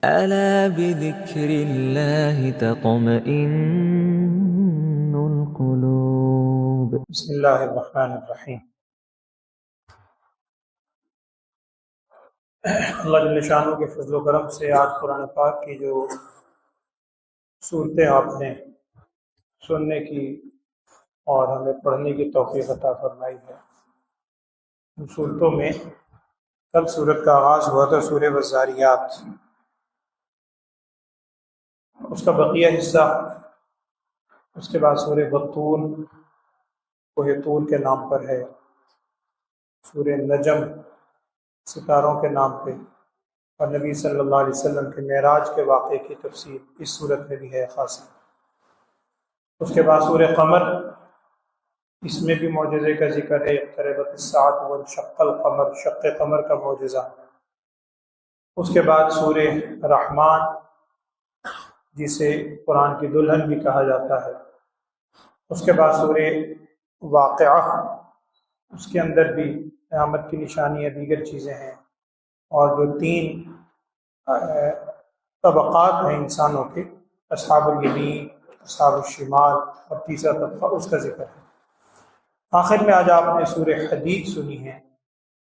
ألا بذكر الله تطمئن القلوب. بسم اللہ الرحمن الرحیم۔ اللہ جل شانہ کے فضل و کرم سے آج قرآن پاک کی جو صورتیں آپ نے سننے کی اور ہمیں پڑھنے کی توفیق عطا فرمائی ہے، ان صورتوں میں کل صورت کا آغاز ہوا تھا سورہ والذاریات، اس کا بقیہ حصہ اس کے بعد سورہ والطور، کوہ طور کے نام پر ہے، سورہ نجم ستاروں کے نام پہ، اور نبی صلی اللہ علیہ وسلم کے معراج کے واقعے کی تفصیل اس صورت میں بھی ہے خاصی۔ اس کے بعد سورہ قمر، اس میں بھی معجزے کا ذکر ہے، اقتربت الساعۃ وانشق القمر، شق قمر کا معجزہ۔ اس کے بعد سورہ رحمان، جسے قرآن کی دلہن بھی کہا جاتا ہے۔ اس کے بعد سورہ واقعہ، اس کے اندر بھی قیامت کی نشانیاں دیگر چیزیں ہیں، اور جو تین طبقات ہیں انسانوں کے، اصحاب الیمین، اصحاب الشمال اور تیسرا طبقہ، اس کا ذکر ہے۔ آخر میں آج آپ نے سورہ حدید سنی ہے،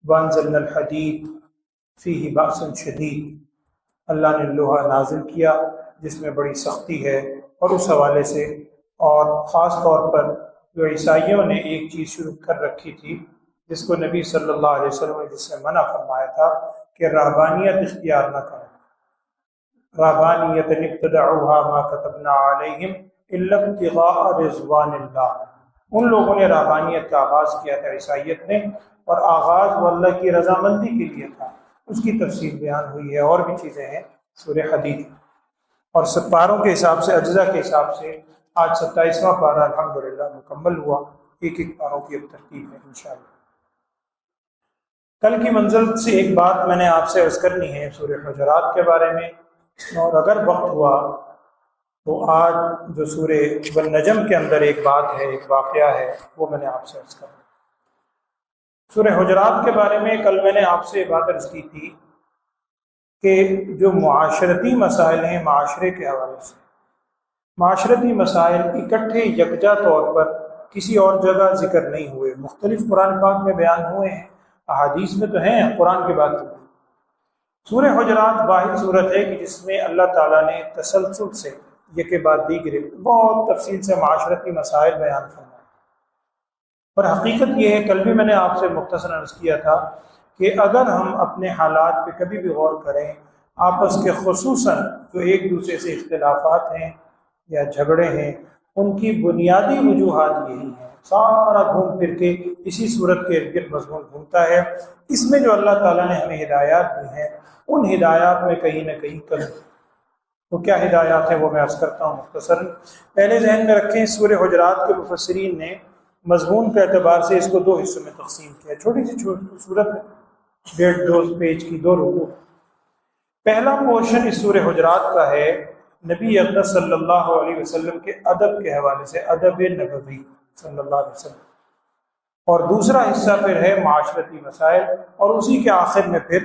وانزلنا الحدید فیہ بأس شدید، اللہ نے لوہا نازل کیا جس میں بڑی سختی ہے، اور اس حوالے سے اور خاص طور پر جو عیسائیوں نے ایک چیز شروع کر رکھی تھی جس کو نبی صلی اللہ علیہ وسلم نے جس سے منع فرمایا تھا کہ رہبانیت اختیار نہ کریں، رہبانیت ابتدعوها ما كتبنا علیہم الا ابتغاء رضوان اللہ، ان لوگوں نے رہبانیت کا آغاز کیا تھا عیسائیت نے، اور آغاز وہ اللہ کی رضامندی کے لیے تھا، اس کی تفصیل بیان ہوئی ہے، اور بھی چیزیں ہیں سورہ حدید۔ اور پاروں کے حساب سے، اجزاء کے حساب سے آج 27واں پارہ الحمدللہ مکمل ہوا، ایک ایک پاروں کی اب ترتیب ہے انشاءاللہ۔ کل کی منزل سے ایک بات میں نے آپ سے عرض کرنی ہے سورہ حجرات کے بارے میں، اور اگر وقت ہوا تو آج جو سورہ والنجم کے اندر ایک بات ہے، ایک واقعہ ہے، وہ میں نے آپ سے عرض کرنا۔ سورہ حجرات کے بارے میں کل میں نے آپ سے بات عرض کی تھی کہ جو معاشرتی مسائل ہیں، معاشرے کے حوالے سے معاشرتی مسائل اکٹھے یکجا طور پر کسی اور جگہ ذکر نہیں ہوئے، مختلف قرآن پاک میں بیان ہوئے ہیں، احادیث میں تو ہیں، قرآن کے بعد میں۔ سورہ حجرات واحد صورت ہے کہ جس میں اللہ تعالیٰ نے تسلسل سے یکے بعد دیگرے بہت تفصیل سے معاشرتی مسائل بیان فرمائے، اور حقیقت یہ ہے، کل بھی میں نے آپ سے مختصراً عرض کیا تھا کہ اگر ہم اپنے حالات پہ کبھی بھی غور کریں، آپس کے خصوصاً جو ایک دوسرے سے اختلافات ہیں یا جھگڑے ہیں، ان کی بنیادی وجوہات یہی ہیں، سارا گھوم پھر کے اسی صورت کے ارد گرد مضمون گھومتا ہے۔ اس میں جو اللہ تعالیٰ نے ہمیں ہدایات دی ہیں، ان ہدایات میں کہیں نہ کہیں کمی۔ تو کیا ہدایات ہیں وہ میں عرض کرتا ہوں مختصراً۔ پہلے ذہن میں رکھیں، سورہ حجرات کے مفسرین نے مضمون کے اعتبار سے اس کو دو حصوں میں تقسیم کیا، چھوٹی سی صورت ہے، 1.5 پیج کی 2 رکوع۔ پہلا پورشن اس سورہ حجرات کا ہے نبی اقدس صلی اللہ علیہ وسلم کے ادب کے حوالے سے، ادب نبوی صلی اللہ علیہ وسلم، اور دوسرا حصہ پھر ہے معاشرتی مسائل، اور اسی کے آخر میں پھر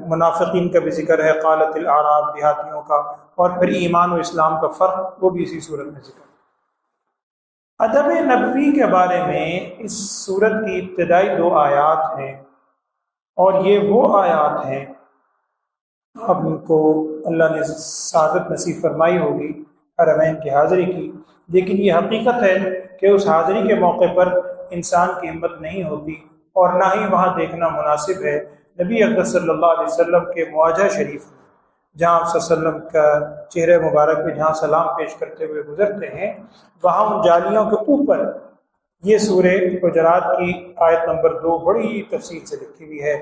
منافقین کا بھی ذکر ہے، قالت الاعراب، دیہاتیوں کا، اور پھر ایمان و اسلام کا فرق، وہ بھی اسی صورت میں ذکر ہے۔ ادب نبوی کے بارے میں اس صورت کی ابتدائی 2 آیات ہیں، اور یہ وہ آیات ہیں، اب ان کو اللہ نے سعادت نصیب فرمائی ہوگی حرمین کی حاضری کی، لیکن یہ حقیقت ہے کہ اس حاضری کے موقع پر انسان کی ہمت نہیں ہوتی، اور نہ ہی وہاں دیکھنا مناسب ہے۔ نبی اقدس صلی اللہ علیہ وسلم کے مواجہ شریف میں جہاں آپ صلی اللہ علیہ وسلم کا چہرہ مبارک پہ جہاں سلام پیش کرتے ہوئے گزرتے ہیں، وہاں ان جالیوں کے اوپر یہ سورہ حجرات کی آیت نمبر 2 بڑی تفصیل سے لکھی ہوئی ہے،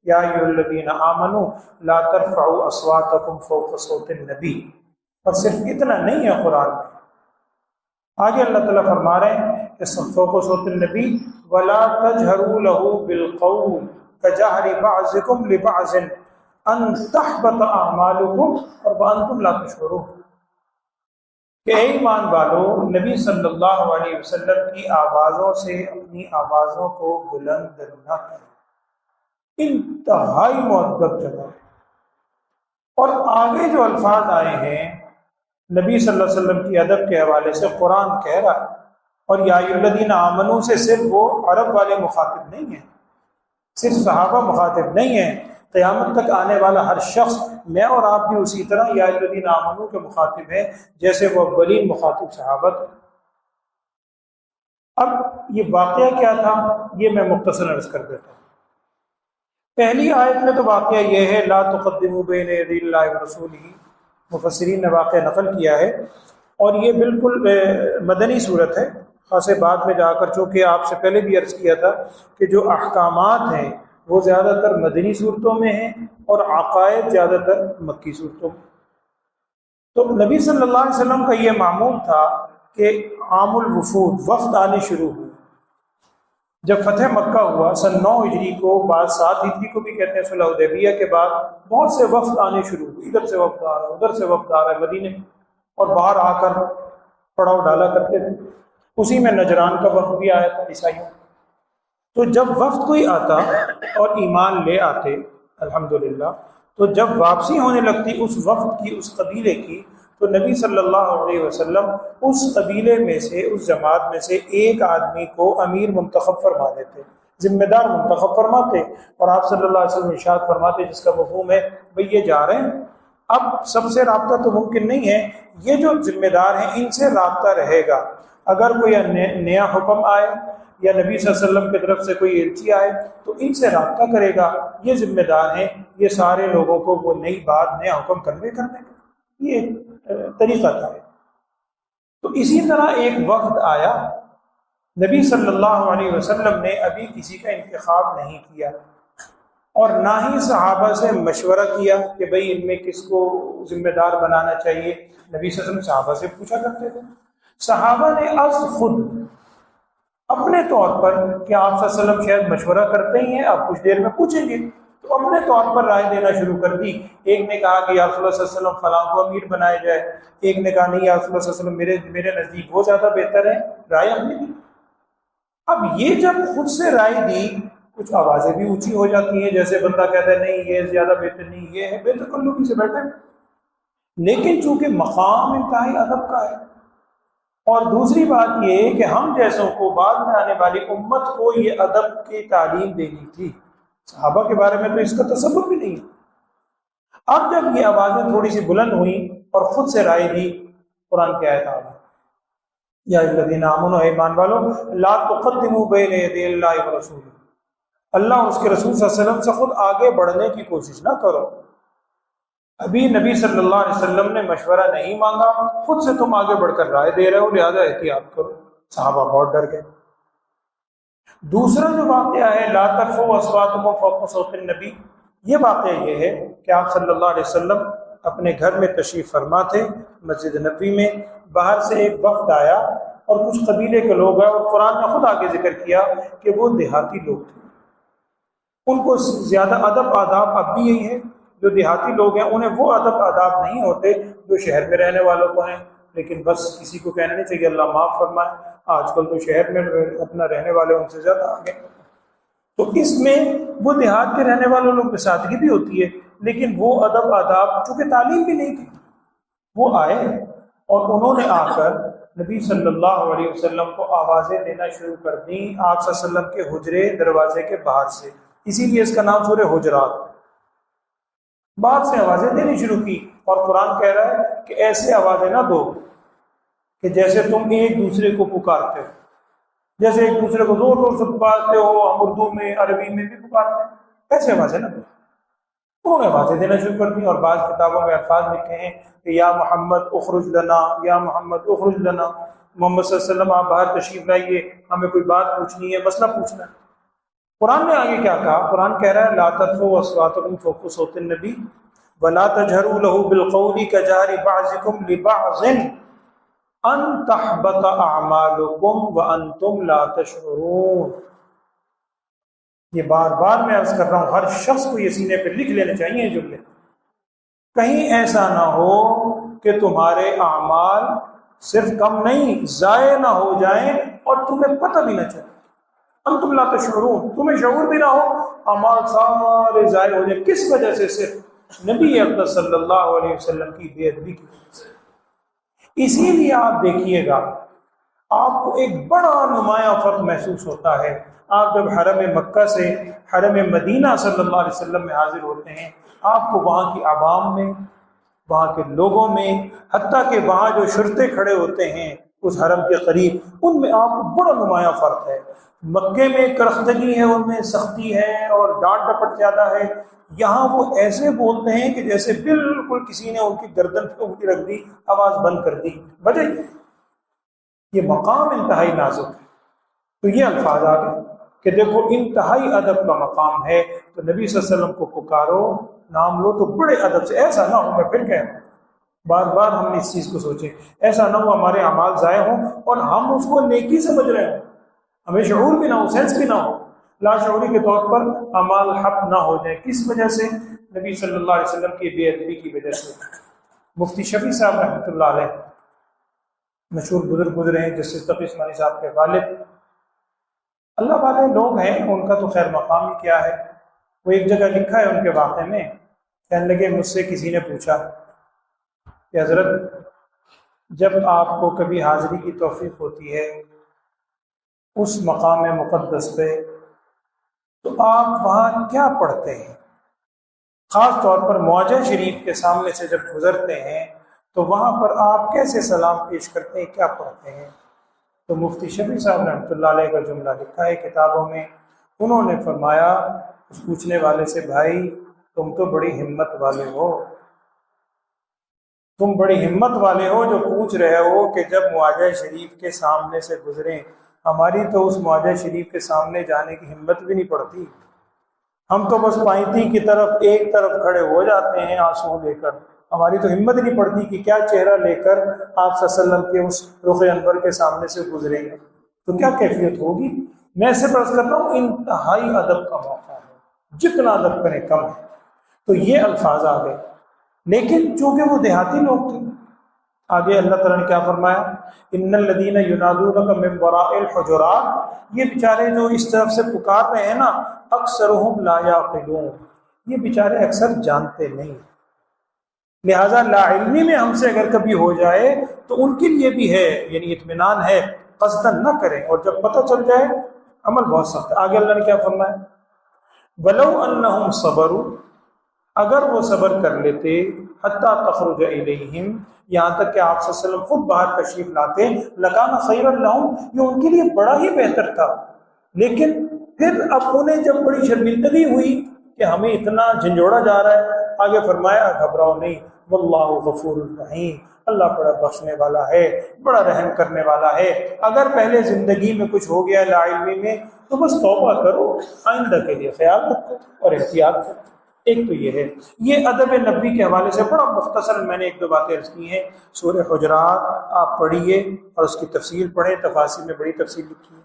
یا ایھا الذین آمنوا لا ترفعوا اصواتکم فوق صوت النبی۔ اور صرف اتنا نہیں ہے قرآن میں، آگے اللہ تعالیٰ فرما رہے ہیں کہ فوق صوت النبی ولا تجہروا له بالقول کجہر بعضکم لبعض ان تحبط اعمالکم وانتم لا تشعرون، کہ اے ایمان والو، نبی صلی اللہ علیہ وسلم کی آوازوں سے اپنی آوازوں کو بلند نہ کریں۔ انتہائی مؤدب جگہ، اور آگے جو الفاظ آئے ہیں نبی صلی اللہ علیہ وسلم کی ادب کے حوالے سے قرآن کہہ رہا ہے، اور یا ایھا الذین آمنوا سے صرف وہ عرب والے مخاطب نہیں ہیں، صرف صحابہ مخاطب نہیں ہیں، قیامت تک آنے والا ہر شخص، میں اور آپ بھی اسی طرح یا ایھا الذین آمنوا کے مخاطب ہیں جیسے وہ اولین مخاطب صحابہ تھے۔ اب یہ واقعہ کیا تھا یہ میں مختصر عرض کر دیتا ہوں۔ پہلی آیت میں تو واقعہ یہ ہے لا تقدموا بین یدی اللہ ورسولہ، مفسرین نے واقعہ نقل کیا ہے، اور یہ بالکل مدنی صورت ہے، خاصے بعد میں جا کر، چونکہ آپ سے پہلے بھی عرض کیا تھا کہ جو احکامات ہیں وہ زیادہ تر مدنی صورتوں میں ہیں اور عقائد زیادہ تر مکی صورتوں میں۔ تو نبی صلی اللہ علیہ وسلم کا یہ معمول تھا کہ عام الوفود وفد آنے شروع ہوئے۔ جب فتح مکہ ہوا سن 9 ہجری کو، بعد 7 ہجری کو بھی کہتے ہیں، صلح حدیبیہ کے بعد بہت سے وفد آنے شروع ہوئے، ادھر سے وفد آ رہا ہے، ادھر سے وفد آ رہا ہے مدینے میں، اور باہر آ کر پڑاؤ ڈالا کرتے تھے۔ اسی میں نجران کا وفد بھی آیا تھا عیسائیوں۔ تو جب وفد کوئی آتا اور ایمان لے آتے الحمدللہ، تو جب واپسی ہونے لگتی اس وفد کی، اس قبیلے کی، تو نبی صلی اللہ علیہ وسلم اس قبیلے میں سے، اس جماعت میں سے ایک آدمی کو امیر منتخب فرما دیتے، ذمہ دار منتخب فرماتے، اور آپ صلی اللہ علیہ وسلم ارشاد فرماتے جس کا مفہوم ہے بھئی یہ جا رہے ہیں، اب سب سے رابطہ تو ممکن نہیں ہے، یہ جو ذمہ دار ہیں ان سے رابطہ رہے گا، اگر کوئی نیا حکم آئے یا نبی صلی اللہ علیہ وسلم کی طرف سے کوئی ایلچی آئے تو ان سے رابطہ کرے گا، یہ ذمہ دار ہیں، یہ سارے لوگوں کو وہ نئی بات، نیا حکم کنوے کرنے کا، یہ طریقہ تھا۔ تو اسی طرح ایک وفد آیا، نبی صلی اللہ علیہ وسلم نے ابھی کسی کا انتخاب نہیں کیا، اور نہ ہی صحابہ سے مشورہ کیا کہ بھئی ان میں کس کو ذمہ دار بنانا چاہیے۔ نبی صلی اللہ علیہ وسلم صحابہ سے پوچھا کرتے تھے، صحابہ نے از خود اپنے طور پر، کہ آپ صلی اللہ علیہ وسلم شاید مشورہ کرتے ہی ہیں، آپ کچھ دیر میں پوچھیں گے، تو اپنے طور پر رائے دینا شروع کر دی۔ ایک نے کہا کہ یا رسول اللہ صلی اللہ علیہ وسلم فلاں کو امیر بنایا جائے، ایک نے کہا نہیں یا رسول اللہ صلی اللہ علیہ وسلم میرے نزدیک وہ زیادہ بہتر ہے، رائے اپنی دی۔ اب یہ جب خود سے رائے دی، کچھ آوازیں بھی اونچی ہو جاتی ہیں، جیسے بندہ کہتا ہے نہیں یہ زیادہ بہتر نہیں، یہ ہے بہتر، کلو سے بیٹھے، لیکن چونکہ مقام انتہائی ادب کا ہے، اور دوسری بات یہ ہے کہ ہم جیسوں کو، بعد میں آنے والی امت کو یہ ادب کی تعلیم دینی تھی، صحابہ کے بارے میں تو اس کا تصور بھی نہیں۔ اب جب یہ آوازیں تھوڑی سی بلند ہوئیں اور خود سے رائے دی، قرآن کی آیت آ گئی یا الذین آمنوا، ایمان والو، لا تقدموا بین یدی اللہ ورسولہ، اللہ اور اس کے رسول صلی اللہ علیہ وسلم سے خود آگے بڑھنے کی کوشش نہ کرو۔ ابھی نبی صلی اللہ علیہ وسلم نے مشورہ نہیں مانگا، خود سے تم آگے بڑھ کر رائے دے رہے ہو، لہذا احتیاط کرو۔ صحابہ بہت ڈر گئے۔ دوسرا جو واقعہ ہے لا ترفعوا اصواتکم فوق صوت النبی، یہ واقعہ یہ ہے کہ آپ صلی اللہ علیہ وسلم اپنے گھر میں تشریف فرما تھے، مسجد نبوی میں، باہر سے ایک وفد آیا اور کچھ قبیلے کے لوگ ہیں، اور قرآن نے خود آگے ذکر کیا کہ وہ دیہاتی لوگ تھے، ان کو زیادہ ادب آداب اب بھی یہی ہے، جو دیہاتی لوگ ہیں انہیں وہ ادب آداب نہیں ہوتے جو شہر میں رہنے والوں کو ہیں، لیکن بس کسی کو کہنا نہیں چاہیے اللہ معاف فرمائے، آج کل تو شہر میں اپنا رہنے والے ان سے زیادہ آگے، تو اس میں وہ دیہات کے رہنے والوں لوگ میں سادگی بھی ہوتی ہے، لیکن وہ ادب آداب چونکہ تعلیم بھی نہیں تھی، وہ آئے اور انہوں نے آ کر نبی صلی اللہ علیہ وسلم کو آوازیں دینا شروع کر دیں، آپ صلی اللہ علیہ وسلم کے حجرے دروازے کے باہر سے، اسی لیے اس کا نام سورہ حجرات، باہر سے آوازیں دینی شروع کی، اور قرآن کہہ رہا ہے کہ ایسے آوازیں نہ دو کہ جیسے تم ایک دوسرے کو پکارتے ہو، جیسے ایک دوسرے کو زور زور سے پکارتے ہو، ہم اردو میں عربی میں بھی پکارتے ہیں، ایسے آوازیں نہ دو۔ انہوں نے آوازیں دینا شروع کر دی، اور بعض کتابوں میں الفاظ لکھے ہیں کہ یا محمد اخرج لنا، یا محمد اخرج لنا، محمد صلی اللہ علیہ وسلم آپ باہر تشریف لائیے، ہمیں کوئی بات پوچھنی ہے، مسئلہ پوچھنا ہے۔ قرآن نے آگے کیا کہا؟ قرآن کہہ رہا ہے لا ترفعوا اصواتکم فوق صوت النبی ولا تجهروا له بالقول كجهر بعضكم لبعض ان تحبط اعمالكم وانتم لا تشعرون۔ یہ بار بار میں عرض کر رہا ہوں، ہر شخص کو یہ سینے پہ لکھ لینے چاہیے جملے، کہیں ایسا نہ ہو کہ تمہارے اعمال صرف کم نہیں ضائع نہ ہو جائیں اور تمہیں پتہ بھی نہ چلے، انتم لا تشعرون، تمہیں شعور بھی نہ ہو، اعمال سارے ضائع ہو جائیں، کس وجہ سے؟ صرف نبی اقدس صلی اللہ علیہ وسلم کی بے ادبی کی وجہ سے۔ اسی لیے آپ دیکھیے گا آپ کو ایک بڑا نمایاں فرق محسوس ہوتا ہے۔ آپ جب حرم مکہ سے حرم مدینہ صلی اللہ علیہ وسلم میں حاضر ہوتے ہیں، آپ کو وہاں کی عوام میں، وہاں کے لوگوں میں، حتیٰ کہ وہاں جو شرطے کھڑے ہوتے ہیں اس حرم کے قریب، ان میں آپ کو بڑا نمایاں فرق ہے۔ مکے میں کرختگی ہے، ان میں سختی ہے اور ڈانٹ ڈپٹ زیادہ ہے۔ یہاں وہ ایسے بولتے ہیں کہ جیسے بالکل کسی نے ان کی گردن پہ انگلی رکھ دی، آواز بند کر دی۔ وجہ یہ مقام انتہائی نازک ہے۔ تو یہ الفاظ آ گئے کہ دیکھو انتہائی ادب کا مقام ہے، تو نبی صلی اللہ علیہ وسلم کو پکارو، نام لو تو بڑے ادب سے۔ ایسا نہ ہو، میں پھر کہہ رہا ہوں، بار بار ہم نے اس چیز کو سوچے، ایسا نہ ہو ہمارے اعمال ضائع ہوں اور ہم اس کو نیکی سمجھ رہے ہوں، ہمیں شعور بھی نہ ہو، سینس بھی نہ ہو، لاشعوری کے طور پر اعمال حق نہ ہو جائیں۔ کس وجہ سے؟ نبی صلی اللہ علیہ وسلم کی بے ادبی کی وجہ سے۔ مفتی شفیع صاحب رحمۃ اللہ علیہ، مشہور بزرگ گزرے ہیں، جسٹس تقی عثمانی صاحب کے والد، اللہ والے لوگ ہیں، ان کا تو خیر مقام ہی کیا ہے۔ وہ ایک جگہ لکھا ہے ان کے واقعے میں، کہنے لگے مجھ سے کسی نے پوچھا کہ حضرت جب آپ کو کبھی حاضری کی توفیق ہوتی ہے اس مقام مقدس پہ، تو آپ وہاں کیا پڑھتے ہیں؟ خاص طور پر معاجہ شریف کے سامنے سے جب گزرتے ہیں تو وہاں پر آپ کیسے سلام پیش کرتے ہیں، کیا پڑھتے ہیں؟ تو مفتی شفیع صاحب رحمۃ اللہ علیہ کا جملہ لکھا ہے کتابوں میں، انہوں نے فرمایا اس پوچھنے والے سے، بھائی تم تو بڑی ہمت والے ہو، تم بڑی ہمت والے ہو جو پوچھ رہے ہو کہ جب معاجہ شریف کے سامنے سے گزریں، ہماری تو اس معاجہ شریف کے سامنے جانے کی ہمت بھی نہیں پڑتی، ہم تو بس پائنتی کی طرف ایک طرف کھڑے ہو جاتے ہیں آنسو لے کر، ہماری تو ہمت نہیں پڑتی کہ کیا چہرہ لے کر آپ صلی اللہ علیہ وسلم کے اس رخ انور کے سامنے سے گزریں گے، تو کیا کیفیت ہوگی؟ میں سے عرض کرتا ہوں انتہائی ادب کا موقع ہے، جتنا ادب کریں کم ہے۔ تو یہ الفاظ آ گئے، لیکن چونکہ وہ دیہاتی لوگ تھے، آگے اللہ تعالیٰ نے کیا فرمایا، ان الذین ینادونک من وراء الحجرات، یہ بیچارے جو اس طرف سے پکار رہے ہیں نا، اکثرهم لا یعقلون، یہ بیچارے اکثر جانتے نہیں، لہذا لا علمی میں ہم سے اگر کبھی ہو جائے تو ان کے لیے بھی ہے، یعنی اطمینان ہے، قصدن نہ کریں، اور جب پتہ چل جائے عمل بہت سخت ہے۔ آگے اللہ نے کیا فرمایا، ولو انہم صبروا، اگر وہ صبر کر لیتے، حتیٰ تخرج الیہم، یہاں تک کہ آپ صلی اللہ علیہ وسلم خود باہر تشریف لاتے، لکان خیرا لہم، یہ ان کے لیے بڑا ہی بہتر تھا، لیکن پھر اب انہیں جب بڑی شرمندگی ہوئی کہ ہمیں اتنا جھنجھوڑا جا رہا ہے، آگے فرمایا گھبراؤ نہیں، واللہ غفور الرحیم، اللہ بڑا بخشنے والا ہے، بڑا رحم کرنے والا ہے۔ اگر پہلے زندگی میں کچھ ہو گیا لا علمی میں تو بس توبہ کرو، آئندہ کے لیے خیال رکھو اور احتیاط کرو۔ ایک تو یہ ہے، یہ ادب نبی کے حوالے سے بڑا مختصر میں نے ایک دو باتیں عرض کی ہیں۔ سورہ حجرات آپ پڑھیے اور اس کی تفصیل پڑھیں، تفاسیر میں بڑی تفصیل لکھی ہے۔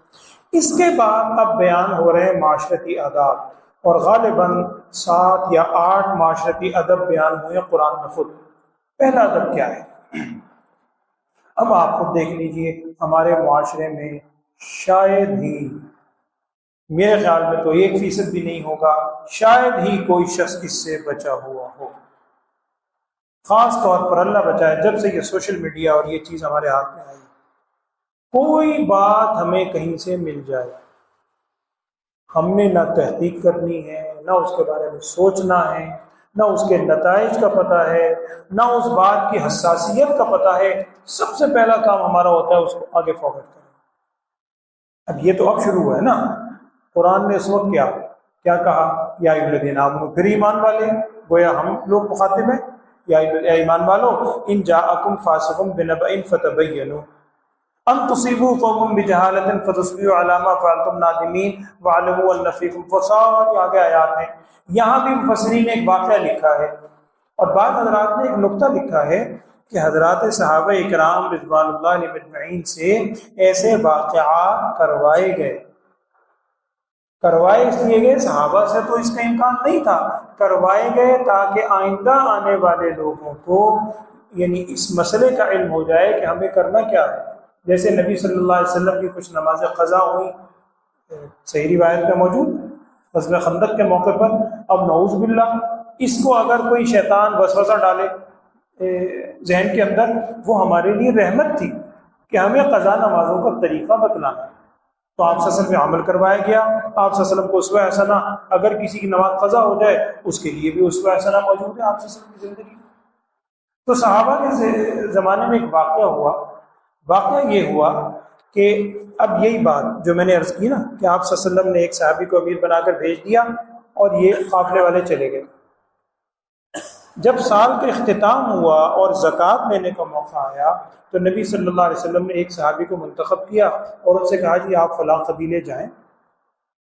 اس کے بعد اب بیان ہو رہے ہیں معاشرتی آداب، اور غالباً 7 یا 8 معاشرتی ادب بیان ہوئے قرآن میں خود۔ پہلا ادب کیا ہے؟ اب آپ خود دیکھ لیجئے، ہمارے معاشرے میں شاید ہی، میرے خیال میں تو 1% بھی نہیں ہوگا، شاید ہی کوئی شخص اس سے بچا ہوا ہو، خاص طور پر اللہ بچائے جب سے یہ سوشل میڈیا اور یہ چیز ہمارے ہاتھ میں آئی، کوئی بات ہمیں کہیں سے مل جائے، ہم نے نہ تحقیق کرنی ہے، نہ اس کے بارے میں سوچنا ہے، نہ اس کے نتائج کا پتہ ہے، نہ اس بات کی حساسیت کا پتہ ہے، سب سے پہلا کام ہمارا ہوتا ہے اس کو آگے فارورڈ کرنا۔ اب یہ تو اب شروع ہوا ہے نا، قرآن نے اس وقت کیا کہا، یا ایھا الذین آمنوا، پھر ایمان والے، گویا ہم لوگ مخاطب ہیں، یا ایمان والو، ان جاءکم فاسق بنبأ فتبینوا ان تصیبوا قوما بجہالۃ فتصبحوا علی ما فعلتم نادمین واعلموا ان فیکم، فساد آگے آیات ہیں۔ یہاں بھی مفسرین نے ایک واقعہ لکھا ہے، اور بعض حضرات نے ایک نکتہ لکھا ہے کہ حضرات صحابہ اکرام رضوان اللہ علیہم اجمعین سے ایسے واقعات کروائے اس لیے گئے، صحابہ سے تو اس کا امکان نہیں تھا، کروائے گئے تاکہ آئندہ آنے والے لوگوں کو یعنی اس مسئلے کا علم ہو جائے کہ ہمیں کرنا کیا ہے۔ جیسے نبی صلی اللہ علیہ وسلم کی کچھ نمازیں قضا ہوئیں، صحیح روایت میں موجود، غزوہ خندق کے موقع پر، اب نعوذ باللہ اس کو اگر کوئی شیطان وسوسہ ڈالے ذہن کے اندر، وہ ہمارے لیے رحمت تھی کہ ہمیں قضا نمازوں کا طریقہ بتلانا، تو آپ صلی اللہ علیہ وسلم پہ عمل کروایا گیا۔ آپ صلی اللہ علیہ وسلم کو اسوہ حسنہ، اگر کسی کی نماز قضا ہو جائے اس کے لیے بھی اسوہ حسنہ موجود ہے آپ صلی اللہ علیہ وسلم کی زندگی میں۔ تو صحابہ کے زمانے میں ایک واقعہ ہوا، واقعہ یہ ہوا کہ اب یہی بات جو میں نے عرض کی نا کہ آپ صلی اللہ علیہ وسلم نے ایک صحابی کو امیر بنا کر بھیج دیا اور یہ قافلے والے چلے گئے۔ جب سال کا اختتام ہوا اور زکوٰۃ لینے کا موقع آیا تو نبی صلی اللہ علیہ وسلم نے ایک صحابی کو منتخب کیا اور ان سے کہا جی آپ فلاں قبیلے جائیں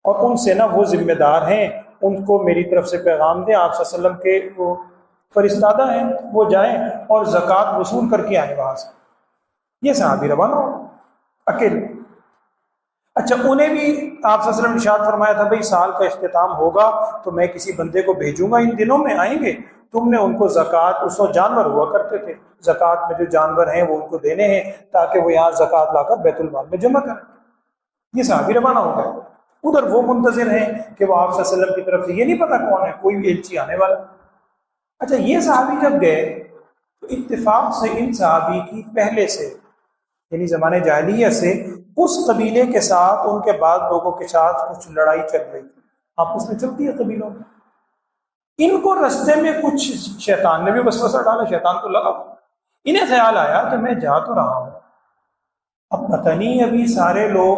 اور ان سے نا وہ ذمہ دار ہیں، ان کو میری طرف سے پیغام دیں، آپ صلی اللہ علیہ وسلم کے وہ فرستادہ ہیں، وہ جائیں اور زکوٰۃ وصول کر کے آئیں وہاں سے۔ یہ صحابی روانہ ہو اکیلے۔ اچھا، انہیں بھی آپ صلی اللہ علیہ وسلم نے ارشاد فرمایا تھا بھائی سال کا اختتام ہوگا تو میں کسی بندے کو بھیجوں گا، ان دنوں میں آئیں گے، تم نے ان کو زکوٰۃ، اس وقت جانور ہوا کرتے تھے، زکوٰۃ میں جو جانور ہیں وہ ان کو دینے ہیں تاکہ وہ یہاں زکوٰۃ لا کر بیت المال میں جمع کریں۔ یہ صحابی روانہ ہو گئے، ادھر وہ منتظر ہیں کہ وہ آپ صلی اللہ علیہ وسلم کی طرف سے، یہ نہیں پتا کون ہے، کوئی بھی ایلچی آنے والا۔ اچھا، یہ صحابی جب گئے تو اتفاق سے ان صحابی کی پہلے سے یعنی زمانے جاہلیہ سے اس قبیلے کے ساتھ ان کے بعد لوگوں کے ساتھ کچھ لڑائی چل رہی تھی، آپس میں چلتی ہے قبیلوں میں۔ ان کو رستے میں کچھ شیطان نے بھی وسوسہ ڈالا، شیطان کو لگا، انہیں خیال آیا کہ میں جا تو رہا ہوں، اب پتہ نہیں ابھی سارے لوگ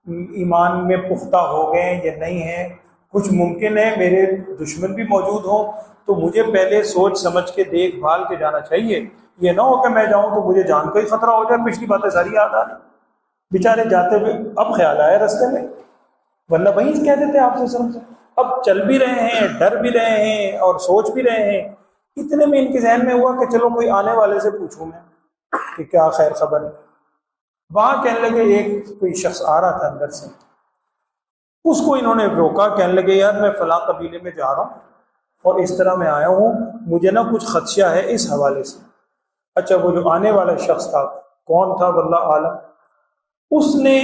ایمان میں پختہ ہو گئے یا نہیں ہیں، کچھ ممکن ہے میرے دشمن بھی موجود ہوں، تو مجھے پہلے سوچ سمجھ کے دیکھ بھال کے جانا چاہیے، یہ نہ ہو کہ میں جاؤں تو مجھے جان کا ہی خطرہ ہو جائے، پچھلی باتیں ساری یاد آ رہی بیچارے جاتے ہوئے۔ اب خیال آیا رستے میں، ورنہ وہیں کہہ دیتے آپ سے سمجھ، اب چل بھی رہے ہیں، ڈر بھی رہے ہیں اور سوچ بھی رہے ہیں، اتنے میں ان کے ذہن میں ہوا کہ چلو کوئی آنے والے سے پوچھوں میں کہ کیا خیر خبر ہے۔ وہاں کہنے لگے ایک کوئی شخص آ رہا تھا اندر سے، اس کو انہوں نے روکا، کہنے لگے یار میں فلاں قبیلے میں جا رہا ہوں اور اس طرح میں آیا ہوں، مجھے نا کچھ خدشہ ہے اس حوالے سے۔ اچھا، وہ جو آنے والا شخص تھا کون تھا واللہ عالم، اس نے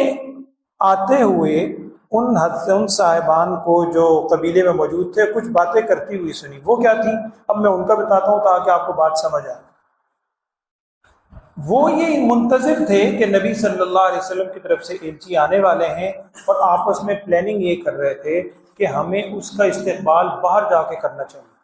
آتے ہوئے ان صاحبان کو جو قبیلے میں موجود تھے کچھ باتیں کرتی ہوئی سنی۔ وہ کیا تھی اب میں ان کا بتاتا ہوں تاکہ آپ کو بات سمجھ آئے۔ وہ یہ منتظر تھے کہ نبی صلی اللہ علیہ وسلم کی طرف سے ایلچی آنے والے ہیں اور آپس میں پلاننگ یہ کر رہے تھے کہ ہمیں اس کا استقبال باہر جا کے کرنا چاہیے۔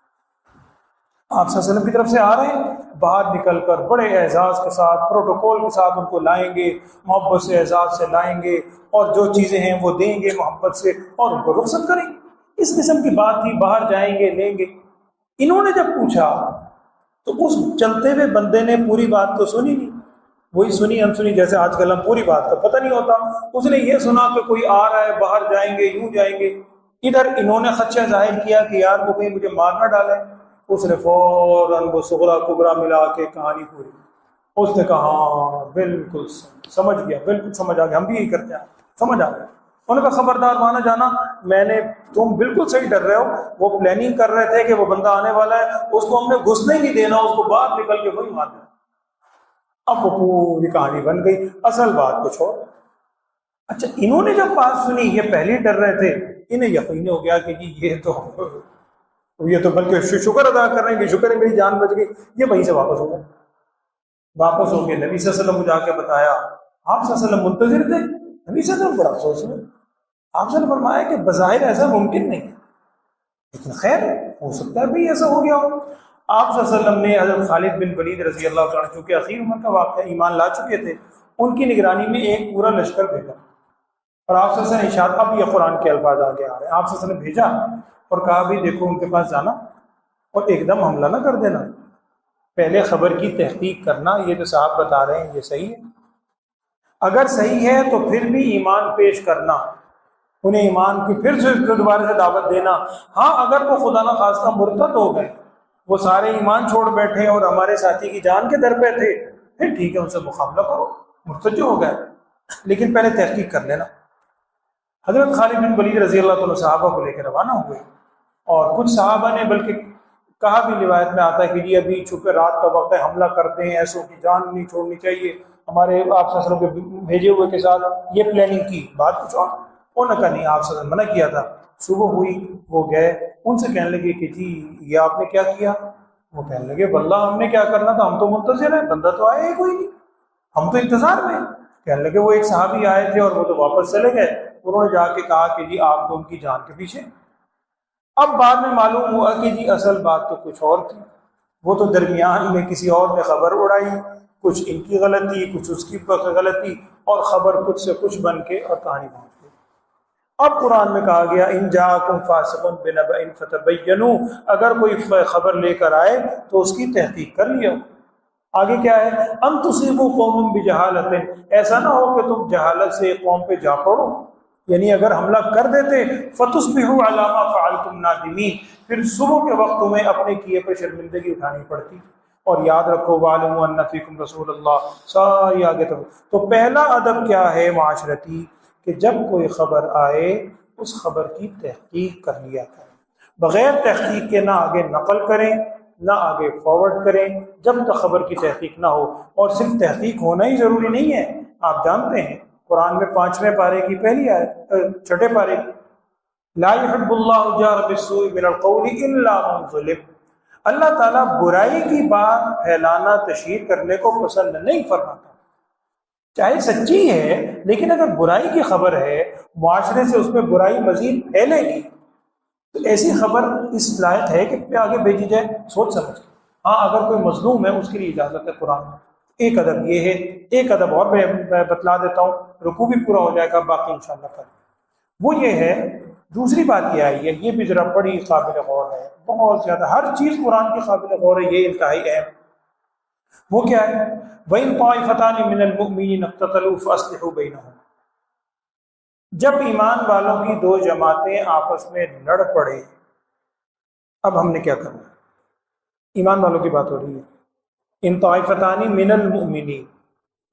آپ صلی اللہ علیہ وسلم کی طرف سے آ رہے ہیں، باہر نکل کر بڑے اعزاز کے ساتھ، پروٹوکول کے ساتھ ان کو لائیں گے، محبت سے اعزاز سے لائیں گے اور جو چیزیں ہیں وہ دیں گے محبت سے اور ان کو رخصت کریں گے۔ اس قسم کی بات تھی، باہر جائیں گے لیں گے۔ انہوں نے جب پوچھا تو اس چلتے ہوئے بندے نے پوری بات تو سنی نہیں، وہی سنی انسنی، جیسے آج کل ہم پوری بات کا پتہ نہیں ہوتا۔ اس نے یہ سنا کہ کوئی آ رہا ہے، باہر جائیں گے، یوں جائیں گے۔ ادھر انہوں نے خدشہ ظاہر کیا کہ یار وہ کہیں مجھے مار نہ ڈالے۔ اس نے فوراً وہ صغرا کبرا ملا کے کہانی پوری، اس نے کہا ہاں بالکل سمجھ گیا، بالکل سمجھ آ گیا، ہم بھی یہی کرتے ہیں، سمجھ آ گیا۔ انہوں نے کہا خبردار وہاں نہ جانا، میں نے، تم بالکل صحیح ڈر رہے ہو، وہ پلاننگ کر رہے تھے کہ وہ بندہ آنے والا ہے، اس کو ہم نے گھسنے ہی نہیں دینا، اس کو باہر نکل کے وہی مار دینا۔ اب وہ پوری کہانی بن گئی، اصل بات کچھ اور۔ اچھا، انہوں نے جب بات سنی، یہ پہلے ڈر رہے تھے، انہیں یقین ہو گیا کہ جی یہ تو بلکہ شکر ادا کر رہے ہیں کہ شکر ہے میری جان بچ گئی۔ یہ وہیں سے واپس ہو گئے، واپس ہو کے نبی صلی اللہ علیہ وسلم کو جا کے بتایا۔ آپ صلی اللہ علیہ وسلم منتظر تھے، نبی صلی اللہ علیہ وسلم بڑا افسوس ہوئے۔ آپ سے نے فرمایا کہ بظاہر ایسا ممکن نہیں، لیکن خیر ہو سکتا ہے بھی ایسا ہو گیا ہو۔ آپ صلی اللہ علیہ وسلم نے حضرت خالد بن ولید رضی اللہ تعالیٰ عنہ، چونکہ اخیر عمر کا واقعہ، ایمان لا چکے تھے، ان کی نگرانی میں ایک پورا لشکر بھیجا اور آپ صلی اللہ علیہ وسلم ارشاد، اب یہ قرآن کے الفاظ آگے آ رہے ہیں۔ آپ صلی اللہ علیہ وسلم نے بھیجا اور کہا بھی دیکھو ان کے پاس جانا اور ایک دم حملہ نہ کر دینا، پہلے خبر کی تحقیق کرنا، یہ جو صاحب بتا رہے ہیں یہ صحیح ہے، اگر صحیح ہے تو پھر بھی ایمان پیش کرنا، انہیں ایمان کی پھر سے دوبارہ سے دعوت دینا۔ ہاں اگر وہ خدا نہ خواستہ مرتد ہو گئے، وہ سارے ایمان چھوڑ بیٹھے اور ہمارے ساتھی کی جان کے در پہ تھے، پھر ٹھیک ہے ان سے مقابلہ کرو، مرتد جو ہو گئے، لیکن پہلے تحقیق کر لینا۔ حضرت خالد بن ولید رضی اللہ تعالیٰ صحابہ کو لے کے روانہ ہوئے اور کچھ صحابہ نے بلکہ کہا بھی، روایت میں آتا ہے کہ جی ابھی چھپے رات کا وقت ہے، حملہ کرتے ہیں، ایسوں کی جان نہیں چھوڑنی چاہیے، ہمارے آپ صلی اللہ علیہ وسلم کے بھیجے ہوئے کے ساتھ یہ پلاننگ کی، بات کچھ اور۔ انہوں نے کہا نہیں، آپ صلی اللہ علیہ وسلم منع کیا تھا، صبح ہوئی، وہ گئے، ان سے کہنے لگے کہ جی یہ آپ نے کیا کیا؟ وہ کہنے لگے واللہ ہم نے کیا کرنا تھا، ہم تو منتظر ہیں، بندہ تو آیا ہی کوئی نہیں، ہم تو انتظار میں ہیں۔ کہنے لگے وہ ایک صحابی آئے تھے اور وہ تو واپس چلے گئے، انہوں نے جا کے کہا کہ جی آپ تو ان کی جان کے پیچھے۔ اب بعد میں معلوم ہوا کہ جی اصل بات تو کچھ اور تھی، وہ تو درمیان میں کسی اور نے خبر اڑائی، کچھ ان کی غلطی، کچھ اس کی غلطی، اور خبر کچھ سے کچھ بن کے اور کہانی پہنچ گئی۔ اب قرآن میں کہا گیا ان جاءکم فاسق بنبأ فتبینوا، اگر کوئی خبر لے کر آئے تو اس کی تحقیق کر لیا۔ آگے کیا ہے، ان تصیبوا قوم بجہالۃ، ایسا نہ ہو کہ تم جہالت سے قوم پہ جا پڑو، یعنی اگر حملہ کر دیتے فتصبحوا علی ما فعلتم نادمین، پھر صبح کے وقت تمہیں اپنے کیے پر شرمندگی اٹھانی پڑتی۔ اور یاد رکھو وَاعْلَمُوا أَنَّ فِيكُمْ رَسُولَ اللَّهِ، ساری آگے تو پہلا ادب کیا ہے معاشرتی، کہ جب کوئی خبر آئے اس خبر کی تحقیق کر لیا کریں، بغیر تحقیق کے نہ آگے نقل کریں نہ آگے فارورڈ کریں جب تک خبر کی تحقیق نہ ہو۔ اور صرف تحقیق ہونا ہی ضروری نہیں ہے، آپ جانتے ہیں قرآن میں 5ویں پارے کی پہلی آیت، چھٹے پارے کی، لا يحب اللہ الجہر بالسوء من القول الا من ظلم، اللہ تعالیٰ برائی کی بات پھیلانا تشہیر کرنے کو پسند نہیں فرماتا، چاہے سچی ہے لیکن اگر برائی کی خبر ہے، معاشرے سے اس میں برائی مزید پھیلے گی، تو ایسی خبر اس لائق ہے کہ آگے بھیجی جائے سوچ سمجھ کے۔ ہاں اگر کوئی مظلوم ہے اس کے لیے اجازت ہے قرآن میں۔ ایک ادب یہ ہے، ایک ادب اور میں بتلا دیتا ہوں، رکوع بھی پورا ہو جائے گا، باقی انشاءاللہ کل۔ وہ یہ ہے، دوسری بات یہ آئی ہے، یہ بھی ذرا بڑی قابل غور ہے، بہت زیادہ، ہر چیز قرآن کی قابل غور ہے، یہ انتہائی اہم۔ وہ کیا ہے، وَإِن طَائِفَتَانِ مِنَ الْمُؤْمِنِينَ اقْتَتَلُوا فَأَصْلِحُوا بَيْنَهُمَا، جب ایمان والوں کی دو جماعتیں آپس میں لڑ پڑے، اب ہم نے کیا کرنا ہے؟ ایمان والوں کی بات ہو رہی ہے۔ ان طائفتان من المؤمنین،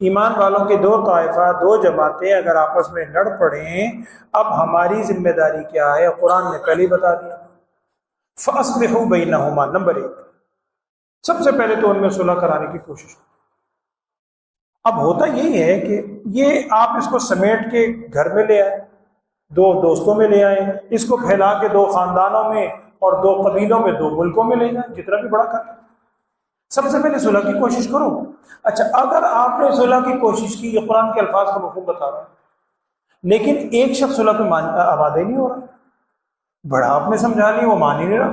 ایمان والوں کے دو طائفہ، دو جماعتیں اگر آپس میں لڑ پڑیں، اب ہماری ذمہ داری کیا ہے؟ قرآن نے پہلے بتا دیا، فَأَصْلِحُوا بَيْنَهُمَا، نمبر 1، سب سے پہلے تو ان میں صلح کرانے کی کوشش۔ اب ہوتا یہی ہے کہ یہ آپ اس کو سمیٹ کے گھر میں لے آئے، دو دوستوں میں لے آئے، اس کو پھیلا کے دو خاندانوں میں اور دو قبیلوں میں، دو ملکوں میں لے جائیں، جتنا بھی بڑا کر، سب سے پہلے صلح کی کوشش کرو۔ اچھا اگر آپ نے صلح کی کوشش کی، یہ قرآن کے الفاظ کا مفہوم بتا رہا ہے، لیکن ایک شخص صلح پہ آمادہ نہیں ہو رہا، بڑا آپ نے سمجھا لی، وہ مان ہی نہیں رہا،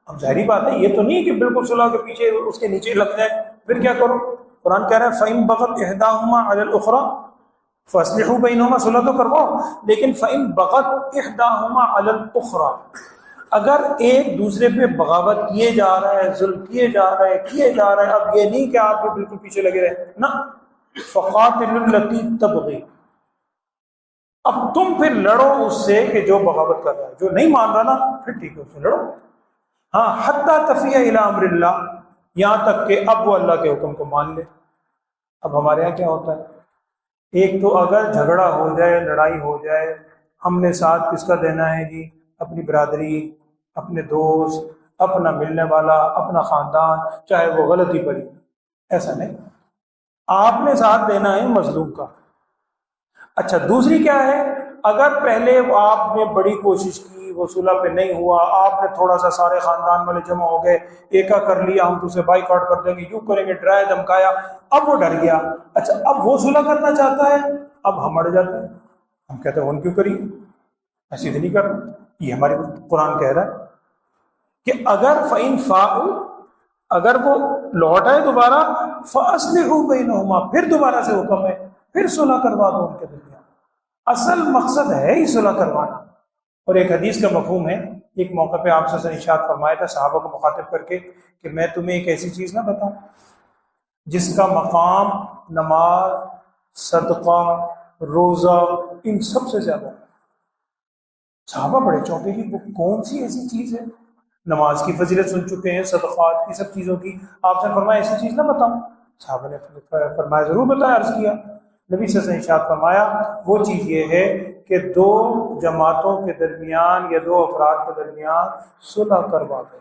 اب ظاہری بات ہے یہ تو نہیں کہ بالکل صلح کے پیچھے اس کے نیچے لگ جائے، پھر کیا کرو؟ قرآن کہہ رہا ہے فَإِن بَغَتْ إِحْدَاهُمَا عَلَى الْأُخْرَى فَأَصْلِحُوا بَيْنَهُمَا، صلح تو کرواؤ، لیکن فَإِن بَغَتْ إِحْدَاهُمَا عَلَى الْأُخْرَى، اگر ایک دوسرے پہ بغاوت کیے جا رہا ہے، ظلم کیے جا رہے ہیں، اب یہ نہیں کہ آپ بھی بالکل پیچھے لگے رہے نا، فَقَاتِلُوا الَّتِي تَبْغِي، اب تم پھر لڑو اس سے کہ جو بغاوت کر رہا ہے، جو نہیں مان رہا نا، پھر ٹھیک ہے اس سے لڑو، ہاں حتیٰ تفیء الی امر اللہ، یہاں تک کہ اب وہ اللہ کے حکم کو مان لے۔ اب ہمارے یہاں کیا ہوتا ہے، ایک تو اگر جھگڑا ہو جائے، لڑائی ہو جائے، ہم نے ساتھ کس کا دینا ہے جی؟ اپنی برادری، اپنے دوست، اپنا ملنے والا، اپنا خاندان، چاہے وہ غلطی پڑی، ایسا نہیں، آپ نے ساتھ دینا ہے مظلوم کا۔ اچھا دوسری کیا ہے، اگر پہلے آپ نے بڑی کوشش کی، وہ صلح پہ نہیں ہوا، آپ نے تھوڑا سا سارے خاندان والے جمع ہو گئے، ایکا کر لیا، ہم تجھے بائی کاٹ کر دیں گے، یوں کریں گے، ڈرایا دھمکایا، اب وہ ڈر گیا، اچھا اب وہ صلح کرنا چاہتا ہے، اب ہم اڑ جاتے ہیں، ہم کہتے ہیں ہم کیوں کریے، ایسے نہیں کرنا، یہ ہماری قرآن کہہ رہا ہے کہ اگر فَإِن فَاءُوا، اگر وہ لوٹ آئے دوبارہ، فَأَصْلِحُوا بَيْنَهُمَا، پھر دوبارہ سے حکم ہے، پھر صلح کروا دو ان کے درمیان، اصل مقصد ہے ہی صلح کروانا۔ اور ایک حدیث کا مفہوم ہے، ایک موقع پہ آپ سے ارشاد فرمایا تھا صحابہ کو مخاطب کر کے کہ میں تمہیں ایک ایسی چیز نہ بتاؤں جس کا مقام نماز، صدقہ، روزہ ان سب سے زیادہ ہے۔ صحابہ بڑے چونکے کہ وہ کون سی ایسی چیز ہے، نماز کی فضیلت سن چکے ہیں، صدقات کی، سب چیزوں کی، آپ سے فرمایا ایسی چیز نہ بتاؤں؟ صحابہ نے فرمایا ضرور بتایا، عرض کیا، نبی صلی اللہ علیہ وسلم ارشاد فرمایا وہ چیز یہ ہے کہ دو جماعتوں کے درمیان یا دو افراد کے درمیان صلح کروا دے۔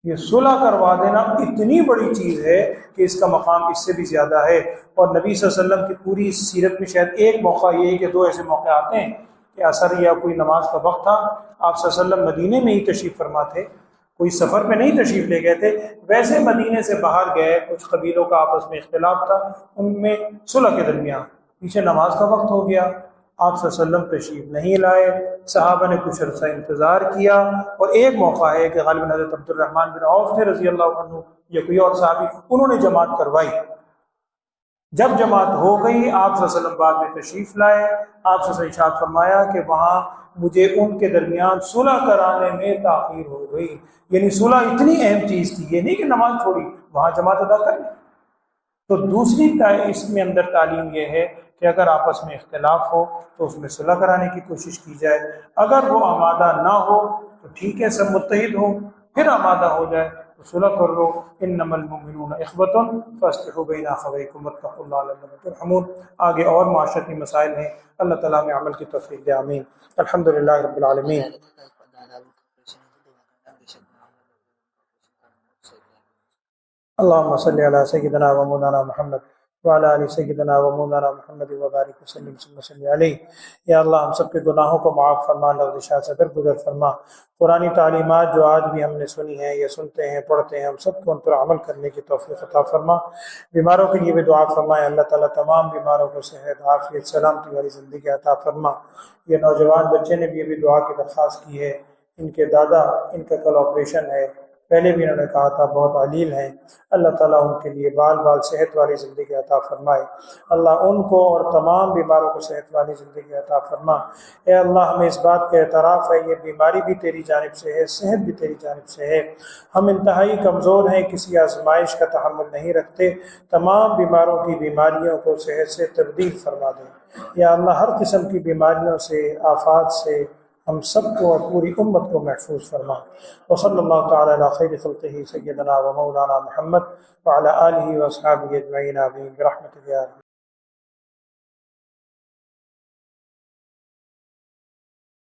یہ صلح کروا دینا اتنی بڑی چیز ہے کہ اس کا مقام اس سے بھی زیادہ ہے، اور نبی صلی اللہ علیہ وسلم کی پوری سیرت میں شاید ایک موقع یہ ہے کہ دو ایسے موقع آتے ہیں کہ عصر یا کوئی نماز کا وقت تھا، آپ صلی اللہ علیہ وسلم مدینے میں ہی تشریف فرما تھے، کوئی سفر میں نہیں تشریف لے گئے تھے، ویسے مدینے سے باہر گئے، کچھ قبیلوں کا آپس میں اختلاف تھا، ان میں صلح کے درمیان پیچھے نماز کا وقت ہو گیا، آپ صلی اللہ علیہ وسلم تشریف نہیں لائے، صحابہ نے کچھ عرصہ انتظار کیا، اور ایک موقع ہے کہ غالباً حضرت عبد الرحمن بن عوف تھے رضی اللہ عنہ یا کوئی اور صحابی، انہوں نے جماعت کروائی۔ جب جماعت ہو گئی، آپ صلی اللہ علیہ وسلم بعد میں تشریف لائے، آپ صلی اللہ علیہ وسلم ارشاد فرمایا کہ وہاں مجھے ان کے درمیان صلح کرانے میں تاخیر ہو گئی، یعنی صلح اتنی اہم چیز تھی، یہ نہیں کہ نماز چھوڑی، وہاں جماعت ادا کر لی۔ تو دوسری اس میں اندر تعلیم یہ ہے کہ اگر آپس میں اختلاف ہو تو اس میں صلح کرانے کی کوشش کی جائے، اگر وہ آمادہ نہ ہو تو ٹھیک ہے، سب متحد ہو، پھر آمادہ ہو جائے تو صلح کر لو۔ انما المؤمنون اخوۃ فاصلحوا بین اخویکم واتقوا اللہ لعلکم ترحمون۔ آگے اور معاشرتی مسائل ہیں، اللہ تعالیٰ میں عمل کی توفیق دے، آمین۔ الحمد للہ رب العالمین۔ اللهم صل على سيدنا ومولانا محمد وعلى آل سيدنا ومولانا محمد وبارك وسلم ثم صل علیہ۔ یا اللہ ہم سب کے گناہوں کو معاف فرما، لغزشات سے درگزر فرما۔ قرآنی تعلیمات جو آج بھی ہم نے سنی ہیں یا سنتے ہیں پڑھتے ہیں، ہم سب کو ان پر عمل کرنے کی توفیق عطا فرما۔ بیماروں کے لیے بھی دعا فرمائے، اللہ تعالیٰ تمام بیماروں کو صحت، عافیت، سلامتی والی زندگی عطا فرما۔ یہ نوجوان بچے نے بھی ابھی دعا کی درخواست کی ہے، ان کے دادا، ان کا کل آپریشن ہے، پہلے بھی انہوں نے کہا تھا بہت علیل ہیں، اللہ تعالیٰ ان کے لیے بال بال صحت والی زندگی عطا فرمائے، اللہ ان کو اور تمام بیماروں کو صحت والی زندگی عطا فرما۔ اے اللہ ہمیں اس بات کا اعتراف ہے، یہ بیماری بھی تیری جانب سے ہے، صحت بھی تیری جانب سے ہے، ہم انتہائی کمزور ہیں، کسی آزمائش کا تحمل نہیں رکھتے، تمام بیماروں کی بیماریوں کو صحت سے تبدیل فرما دیں۔ یا اللہ ہر قسم کی بیماریوں سے، آفات سے ہم سب کو اور پوری امت کو محفوظ فرما۔ وصلی اللہ تعالی علی خیر خلقہ سیدنا و مولانا محمد وعلی آلہ واصحابہ اجمعین، آمین برحمتک یا